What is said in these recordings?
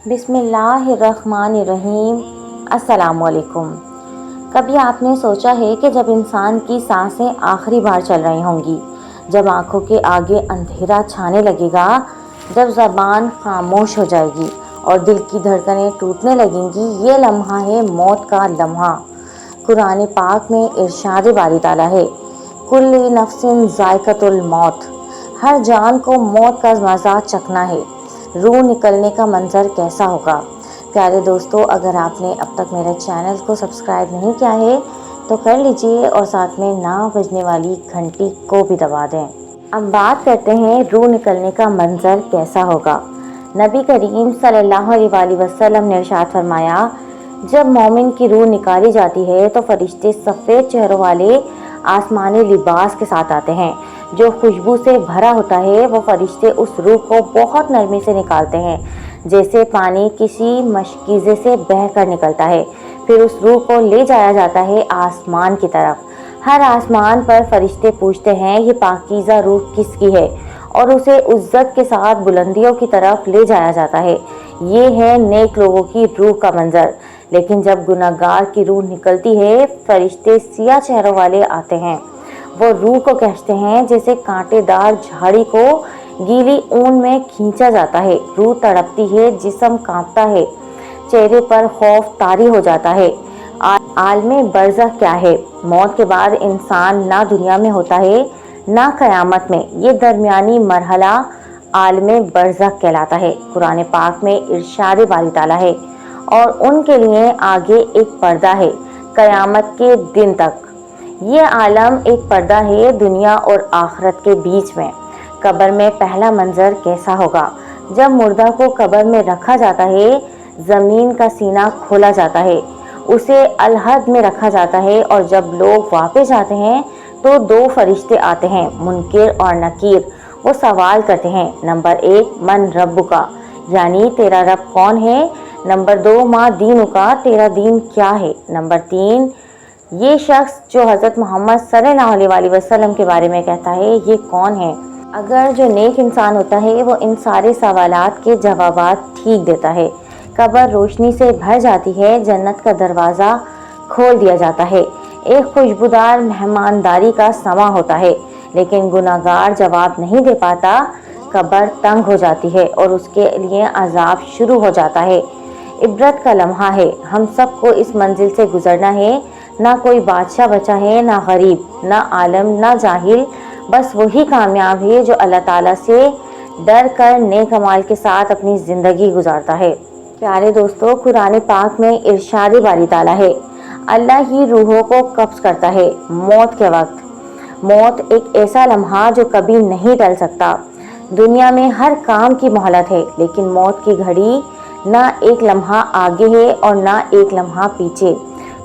بسم اللہ الرحمن الرحیم۔ السلام علیکم۔ کبھی آپ نے سوچا ہے کہ جب انسان کی سانسیں آخری بار چل رہی ہوں گی، جب آنکھوں کے آگے اندھیرا چھانے لگے گا، جب زبان خاموش ہو جائے گی اور دل کی دھڑکنیں ٹوٹنے لگیں گی، یہ لمحہ ہے موت کا لمحہ۔ قرآن پاک میں ارشاد باری تعالیٰ ہے، کل نفس ذائقۃ الموت، ہر جان کو موت کا مزہ چکھنا ہے۔ روح نکلنے کا منظر کیسا ہوگا؟ پیارے دوستو، اگر آپ نے اب تک میرے چینل کو سبسکرائب نہیں کیا ہے تو کر لیجئے اور ساتھ میں نہ بجنے والی گھنٹی کو بھی دبا دیں۔ اب بات کرتے ہیں روح نکلنے کا منظر کیسا ہوگا۔ نبی کریم صلی اللہ علیہ وآلہ وسلم نے ارشاد فرمایا، جب مومن کی روح نکالی جاتی ہے تو فرشتے سفید چہروں والے آسمانی لباس کے ساتھ آتے ہیں جو خوشبو سے بھرا ہوتا ہے۔ وہ فرشتے اس روح کو بہت نرمی سے نکالتے ہیں، جیسے پانی کسی مشکیزے سے بہہ کر نکلتا ہے۔ پھر اس روح کو لے جایا جاتا ہے آسمان کی طرف۔ ہر آسمان پر فرشتے پوچھتے ہیں، یہ پاکیزہ روح کس کی ہے، اور اسے عزت کے ساتھ بلندیوں کی طرف لے جایا جاتا ہے۔ یہ ہے نیک لوگوں کی روح کا منظر۔ لیکن جب گناہگار کی روح نکلتی ہے، فرشتے سیاہ چہروں والے آتے ہیں۔ وہ روح کو کھینچتے ہیں جیسے کانٹے دار جھاڑی کو گیلی اون میں کھینچا جاتا ہے۔ روح تڑپتی ہے، جسم کانپتا ہے، چہرے پر خوف طاری ہو جاتا ہے۔ عالم برزخ کیا ہے؟ موت کے بعد انسان نہ دنیا میں ہوتا ہے نہ قیامت میں۔ یہ درمیانی مرحلہ عالم برزخ کہلاتا ہے۔ قرآن پاک میں ارشاد باری تعالیٰ ہے، اور ان کے لیے آگے ایک پردہ ہے قیامت کے دن تک۔ یہ عالم ایک پردہ ہے دنیا اور آخرت کے بیچ میں۔ قبر میں پہلا منظر کیسا ہوگا؟ جب مردہ کو قبر میں رکھا جاتا ہے، زمین کا سینہ کھولا جاتا ہے، اسے الحد میں رکھا جاتا ہے، اور جب لوگ واپس آتے ہیں تو دو فرشتے آتے ہیں، منکر اور نکیر۔ وہ سوال کرتے ہیں، نمبر 1 من ربک، یعنی تیرا رب کون ہے؟ نمبر 2 ما دینک، تیرا دین کیا ہے؟ نمبر 3 یہ شخص جو حضرت محمد صلی اللہ علیہ وآلہ وسلم کے بارے میں کہتا ہے، یہ کون ہے؟ اگر جو نیک انسان ہوتا ہے وہ ان سارے سوالات کے جوابات ٹھیک دیتا ہے، قبر روشنی سے بھر جاتی ہے، جنت کا دروازہ کھول دیا جاتا ہے، ایک خوشبودار مہمانداری کا سماں ہوتا ہے۔ لیکن گناہگار جواب نہیں دے پاتا، قبر تنگ ہو جاتی ہے اور اس کے لیے عذاب شروع ہو جاتا ہے۔ عبرت کا لمحہ ہے، ہم سب کو اس منزل سے گزرنا ہے۔ نہ کوئی بادشاہ بچا ہے، نہ غریب، نہ عالم، نہ جاہل، بس وہی کامیاب ہے جو اللہ تعالیٰ سے ڈر کر نیک اعمال کے ساتھ اپنی زندگی گزارتا ہے۔ پیارے دوستو، قرآن پاک میں ارشاد باری تعالیٰ ہے، اللہ ہی روحوں کو قبض کرتا ہے موت کے وقت۔ موت ایک ایسا لمحہ جو کبھی نہیں ٹل سکتا۔ دنیا میں ہر کام کی مہلت ہے، لیکن موت کی گھڑی نہ ایک لمحہ آگے ہے اور نہ ایک لمحہ پیچھے۔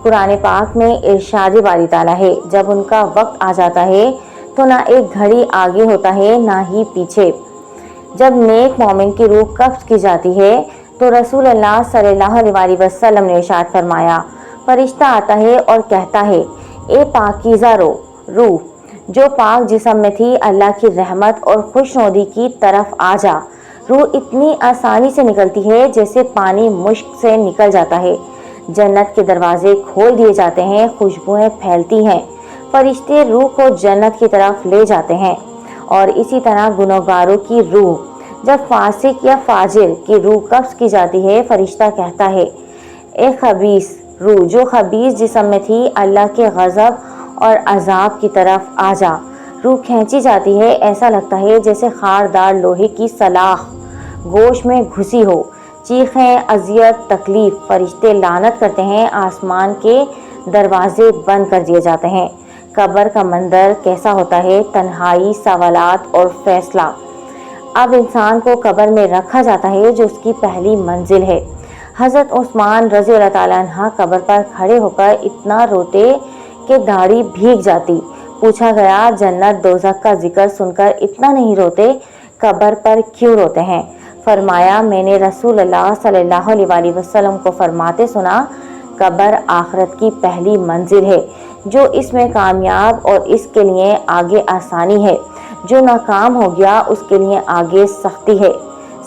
قرآن پاک میں ارشاد باری تعالیٰ ہے، جب ان کا وقت آ جاتا ہے تو نہ ایک گھڑی آگے ہوتا ہے نہ ہی پیچھے۔ جب نیک مومن کی روح قبض کی جاتی ہے تو رسول اللہ صلی اللہ علیہ وآلہ وسلم نے ارشاد فرمایا، فرشتہ آتا ہے اور کہتا ہے، اے پاکیزہ روح، جو پاک جسم میں تھی، اللہ کی رحمت اور خوشنودی کی طرف آ جا۔ روح اتنی آسانی سے نکلتی ہے جیسے پانی مشک سے نکل جاتا ہے۔ جنت کے دروازے کھول دیے جاتے ہیں، خوشبوئیں پھیلتی ہیں، فرشتے روح کو جنت کی طرف لے جاتے ہیں۔ اور اسی طرح گنہگاروں کی روح، جب فاسق یا فاجر کی روح قبض کی جاتی ہے، فرشتہ کہتا ہے، اے خبیث روح، جو خبیث جسم میں تھی، اللہ کے غضب اور عذاب کی طرف آ جا۔ روح کھینچی جاتی ہے، ایسا لگتا ہے جیسے خاردار لوہے کی سلاخ گوشت میں گھسی ہو۔ چیخیں، اذیت، تکلیف، فرشتے لعنت کرتے ہیں، آسمان کے دروازے بند کر دیے جاتے ہیں۔ قبر کا منظر کیسا ہوتا ہے؟ تنہائی، سوالات اور فیصلہ۔ اب انسان کو قبر میں رکھا جاتا ہے جو اس کی پہلی منزل ہے۔ حضرت عثمان رضی اللہ تعالیٰ عنہ قبر پر کھڑے ہو کر اتنا روتے کہ داڑھی بھیگ جاتی۔ پوچھا گیا، جنت دوزخ کا ذکر سن کر اتنا نہیں روتے، قبر پر کیوں روتے ہیں؟ فرمایا، میں نے رسول اللہ صلی اللہ علیہ وآلہ وسلم کو فرماتے سنا، قبر آخرت کی پہلی منزل ہے، جو اس میں کامیاب اور اس کے لیے آگے آسانی ہے، جو ناکام ہو گیا اس کے لیے آگے سختی ہے۔